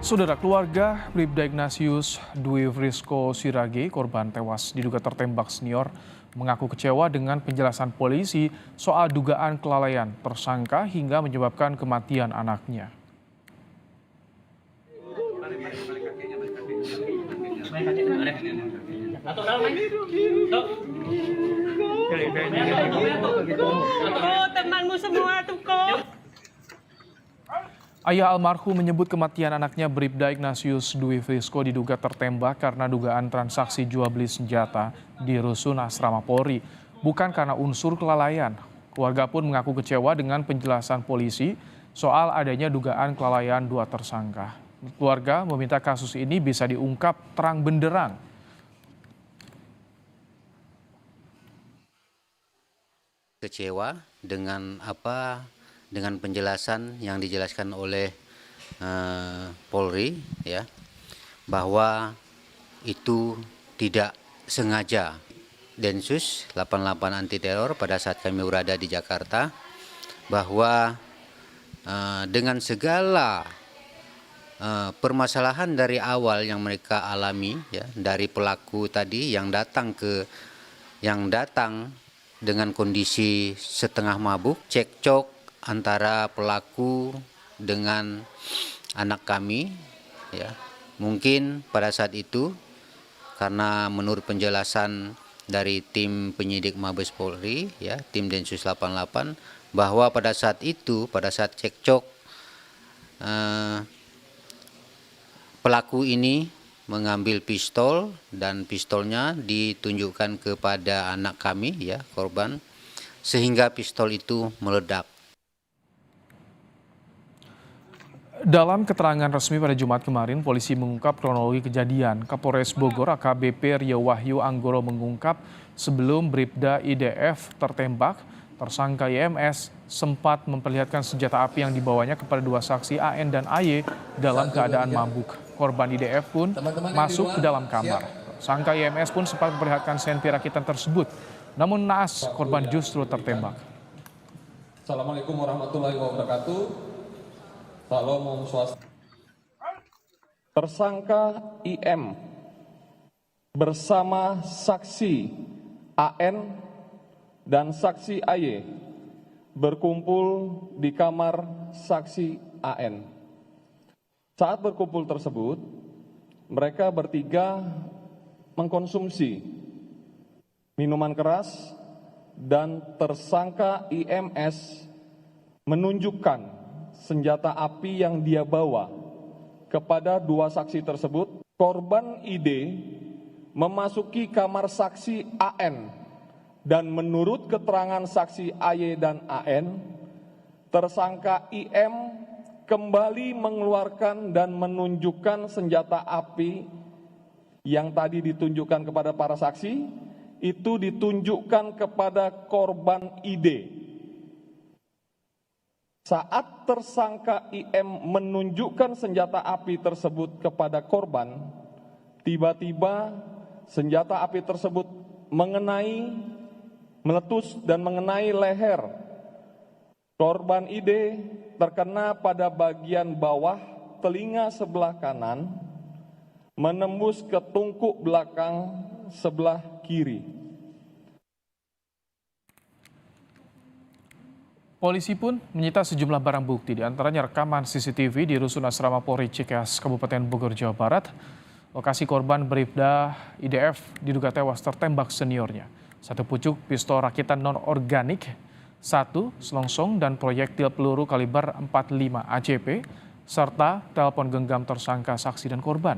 Saudara keluarga Bribda Ignatius Dwi Frisco Sirage, korban tewas diduga tertembak senior, mengaku kecewa dengan penjelasan polisi soal dugaan kelalaian tersangka hingga menyebabkan kematian anaknya. Temanmu semua tuh kok. Ayah almarhum menyebut kematian anaknya Bribda Ignatius Dwi Frisco diduga tertembak karena dugaan transaksi jual beli senjata di rusun asrama Polri, bukan karena unsur kelalaian. Keluarga pun mengaku kecewa dengan penjelasan polisi soal adanya dugaan kelalaian dua tersangka. Keluarga meminta kasus ini bisa diungkap terang benderang. Kecewa dengan penjelasan yang dijelaskan oleh Polri, ya, bahwa itu tidak sengaja. Densus 88 anti teror pada saat kami berada di Jakarta, bahwa dengan segala permasalahan dari awal yang mereka alami, ya, dari pelaku tadi yang datang dengan kondisi setengah mabuk, cekcok antara pelaku dengan anak kami, ya. Mungkin pada saat itu karena menurut penjelasan dari tim penyidik Mabes Polri, ya, tim Densus 88, bahwa pada saat cekcok pelaku ini mengambil pistol dan pistolnya ditunjukkan kepada anak kami, ya, korban, sehingga pistol itu meledak. Dalam keterangan resmi pada Jumat kemarin, polisi mengungkap kronologi kejadian. Kapolres Bogor AKBP Rio Wahyu Anggoro mengungkap sebelum Bribda IDF tertembak, tersangka YMS sempat memperlihatkan senjata api yang dibawanya kepada dua saksi AN dan AY dalam keadaan mabuk. Korban IDF pun masuk ke dalam kamar. Tersangka YMS pun sempat memperlihatkan senpi rakitan tersebut. Namun naas, korban justru tertembak. Assalamualaikum warahmatullahi wabarakatuh. Salam Om Swastiastu. Tersangka IM bersama saksi AN dan saksi AY berkumpul di kamar saksi AN. Saat berkumpul tersebut, mereka bertiga mengkonsumsi minuman keras dan tersangka IMS menunjukkan senjata api yang dia bawa kepada dua saksi tersebut. Korban ID memasuki kamar saksi AN dan menurut keterangan saksi AY dan AN, tersangka IM kembali mengeluarkan dan menunjukkan senjata api yang tadi ditunjukkan kepada para saksi, itu ditunjukkan kepada korban ID. Saat tersangka IM menunjukkan senjata api tersebut kepada korban, tiba-tiba senjata api tersebut meletus dan mengenai leher. Korban ID terkena pada bagian bawah telinga sebelah kanan, menembus ke tungku belakang sebelah kiri. Polisi pun menyita sejumlah barang bukti, diantaranya rekaman CCTV di Rusun Asrama Polri Cikeas, Kabupaten Bogor, Jawa Barat. Lokasi korban Bribda IDF diduga tewas tertembak seniornya. Satu pucuk pistol rakitan non-organik, satu selongsong dan proyektil peluru kaliber 45 ACP, serta telepon genggam tersangka, saksi, dan korban.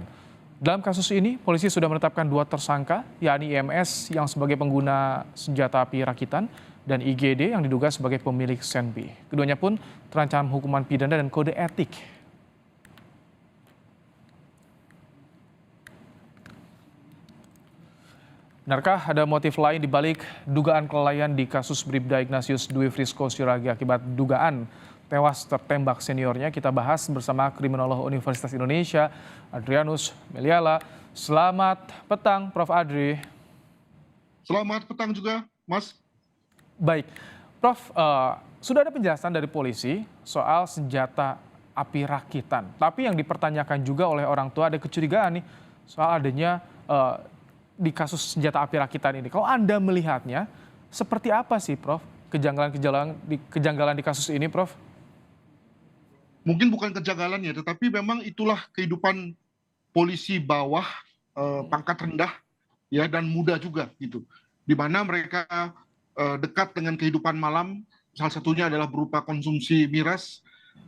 Dalam kasus ini, polisi sudah menetapkan dua tersangka, yakni IMS yang sebagai pengguna senjata api rakitan, dan IGD yang diduga sebagai pemilik senpi. Keduanya pun terancam hukuman pidana dan kode etik. Benarkah ada motif lain di balik dugaan kelalaian di kasus Bribda Ignatius Dwi Frisco Sirage akibat dugaan tewas tertembak seniornya? Kita bahas bersama Kriminolog Universitas Indonesia, Adrianus Meliala. Selamat petang, Prof. Adri. Selamat petang juga, Mas. Baik, Prof, sudah ada penjelasan dari polisi soal senjata api rakitan. Tapi yang dipertanyakan juga oleh orang tua, ada kecurigaan nih soal adanya di kasus senjata api rakitan ini. Kalau Anda melihatnya, seperti apa sih Prof? Kejanggalan di kasus ini, Prof? Mungkin bukan kejanggalannya, tetapi memang itulah kehidupan polisi bawah, pangkat rendah, ya, dan muda juga gitu. Di mana mereka dekat dengan kehidupan malam, salah satunya adalah berupa konsumsi miras.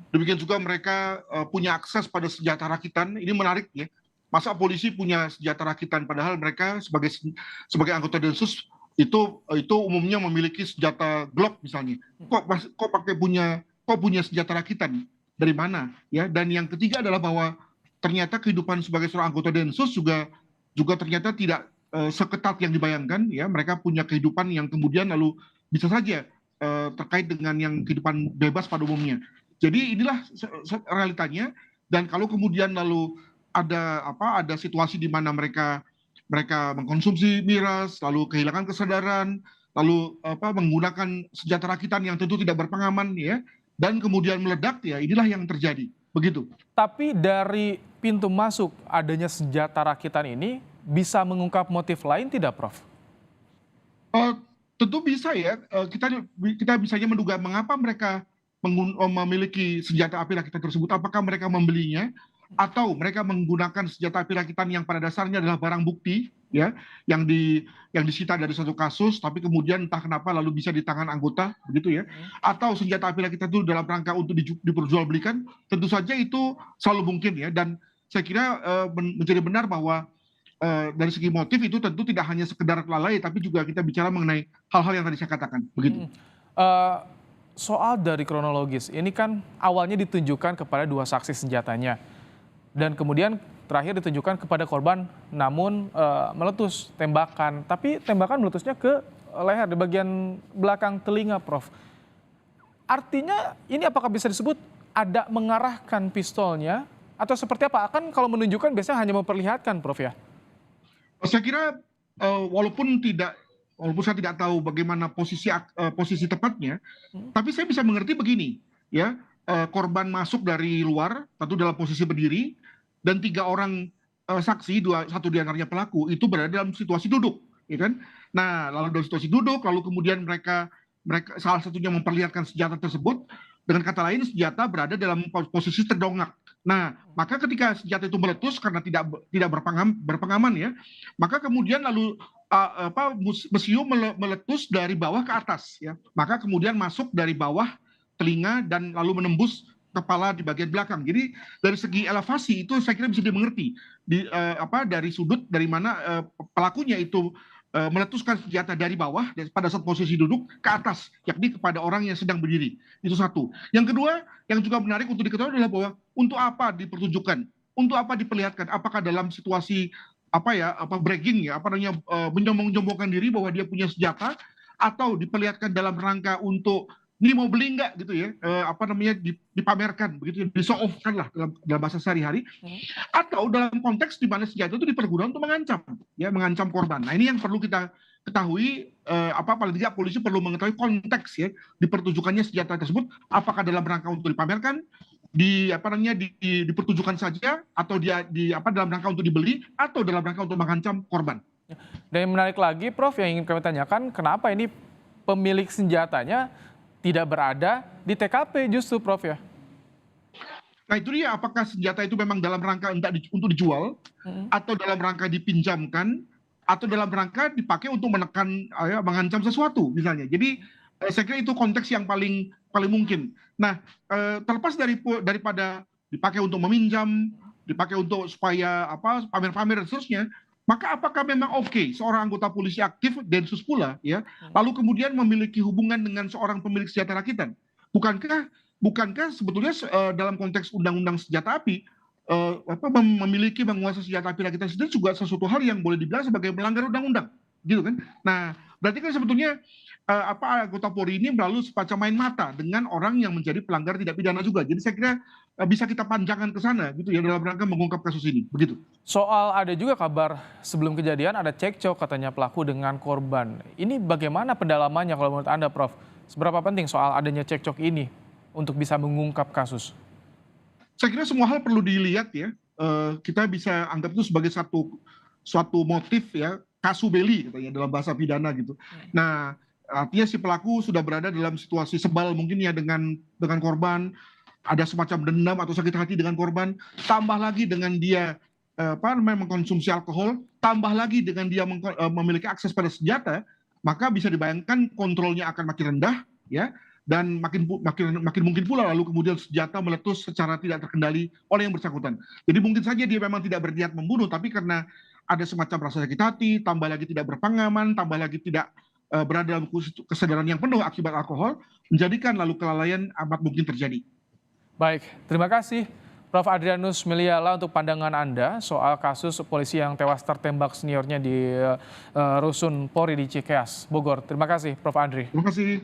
Demikian juga mereka punya akses pada senjata rakitan. Ini menarik ya. Masa polisi punya senjata rakitan padahal mereka sebagai anggota Densus itu umumnya memiliki senjata Glock misalnya. Kok punya senjata rakitan? Dari mana? Ya. Dan yang ketiga adalah bahwa ternyata kehidupan sebagai seorang anggota Densus juga ternyata tidak seketat yang dibayangkan. Ya, mereka punya kehidupan yang kemudian lalu bisa saja terkait dengan yang kehidupan bebas pada umumnya. Jadi inilah realitanya, dan kalau kemudian lalu ada situasi di mana mereka mengkonsumsi miras, lalu kehilangan kesadaran, lalu menggunakan senjata rakitan yang tentu tidak berpengaman, ya, dan kemudian meledak, ya, inilah yang terjadi. Begitu. Tapi dari pintu masuk adanya senjata rakitan ini bisa mengungkap motif lain tidak, Prof? Tentu bisa ya, kita bisanya menduga mengapa mereka memiliki senjata api rakitan tersebut. Apakah mereka membelinya atau mereka menggunakan senjata api rakitan yang pada dasarnya adalah barang bukti, ya, yang disita dari suatu kasus, tapi kemudian entah kenapa lalu bisa di tangan anggota, begitu ya. Atau senjata api rakitan itu dalam rangka untuk diperjualbelikan. Tentu saja itu selalu mungkin ya, dan saya kira menjadi benar bahwa dari segi motif itu tentu tidak hanya sekedar lalai, tapi juga kita bicara mengenai hal-hal yang tadi saya katakan, begitu. Soal dari kronologis, ini kan awalnya ditunjukkan kepada dua saksi senjatanya, dan kemudian terakhir ditunjukkan kepada korban, namun meletus tembakan, tapi tembakan meletusnya ke leher di bagian belakang telinga, Prof. Artinya ini apakah bisa disebut ada mengarahkan pistolnya atau seperti apa? Kan kalau menunjukkan biasanya hanya memperlihatkan, Prof, ya? Saya kira walaupun saya tidak tahu bagaimana posisi tepatnya, tapi saya bisa mengerti begini, ya, korban masuk dari luar, tentu dalam posisi berdiri, dan 3 orang saksi, satu di antaranya pelaku, itu berada dalam situasi duduk, ya kan? Nah, lalu dalam situasi duduk, lalu kemudian mereka salah satunya memperlihatkan senjata tersebut, dengan kata lain senjata berada dalam posisi terdongak. Nah, maka ketika senjata itu meletus karena tidak berpengaman, ya, maka kemudian lalu mesiu meletus dari bawah ke atas, ya. Maka kemudian masuk dari bawah telinga dan lalu menembus kepala di bagian belakang. Jadi dari segi elevasi itu saya kira bisa dimengerti dari sudut dari mana pelakunya itu meletuskan senjata dari bawah pada saat posisi duduk ke atas, yakni kepada orang yang sedang berdiri. Itu satu. Yang kedua, yang juga menarik untuk diketahui adalah bahwa untuk apa dipertunjukkan, untuk apa diperlihatkan, apakah dalam situasi bragging, ya, menyombong-nyombongkan diri bahwa dia punya senjata, atau diperlihatkan dalam rangka untuk ini mau beli nggak gitu ya, dipamerkan begitu, di-show off-kan lah dalam bahasa sehari-hari, atau dalam konteks di mana senjata itu dipergunakan untuk mengancam korban. Nah, ini yang perlu kita ketahui, paling tidak polisi perlu mengetahui konteks ya dipertunjukannya senjata tersebut, apakah dalam rangka untuk dipamerkan, dipertunjukkan saja, atau dalam rangka untuk dibeli, atau dalam rangka untuk mengancam korban. Dan yang menarik lagi, Prof, yang ingin kami tanyakan, kenapa ini pemilik senjatanya tidak berada di TKP justru, Prof, ya? Nah, itu dia, apakah senjata itu memang dalam rangka untuk dijual, atau dalam rangka dipinjamkan, atau dalam rangka dipakai untuk mengancam sesuatu misalnya. Jadi saya kira itu konteks yang paling mungkin. Nah, terlepas daripada dipakai untuk meminjam, dipakai untuk supaya pamer-pamer dan seterusnya, maka apakah memang oke seorang anggota polisi aktif Densus pula, ya, lalu kemudian memiliki hubungan dengan seorang pemilik senjata rakitan? Bukankah sebetulnya dalam konteks undang-undang senjata api, memiliki menguasai senjata api rakitan sendiri juga sesuatu hal yang boleh dibilang sebagai melanggar undang-undang, gitu kan? Nah, berarti kan sebetulnya anggota Polri ini melalui semacam main mata dengan orang yang menjadi pelanggar tidak pidana juga. Jadi saya kira bisa kita panjangkan ke sana gitu ya dalam rangka mengungkap kasus ini, begitu. Soal ada juga kabar sebelum kejadian ada cekcok katanya pelaku dengan korban. Ini bagaimana pendalamannya kalau menurut Anda, Prof? Seberapa penting soal adanya cekcok ini untuk bisa mengungkap kasus? Saya kira semua hal perlu dilihat ya. Kita bisa anggap itu sebagai suatu motif ya, casus belli katanya dalam bahasa pidana gitu. Nah, artinya si pelaku sudah berada dalam situasi sebal mungkin ya dengan korban, ada semacam dendam atau sakit hati dengan korban, tambah lagi dengan dia mengkonsumsi alkohol, tambah lagi dengan dia memiliki akses pada senjata, maka bisa dibayangkan kontrolnya akan makin rendah ya, dan makin mungkin pula lalu kemudian senjata meletus secara tidak terkendali oleh yang bersangkutan. Jadi mungkin saja dia memang tidak berniat membunuh, tapi karena ada semacam rasa sakit hati, tambah lagi tidak berpengalaman, tambah lagi tidak berada dalam kesadaran yang penuh akibat alkohol, menjadikan lalu kelalaian amat mungkin terjadi. Baik, terima kasih Prof. Adrianus Meliala untuk pandangan Anda soal kasus polisi yang tewas tertembak seniornya di Rusun Polri di Cikeas, Bogor. Terima kasih Prof. Adri. Terima kasih.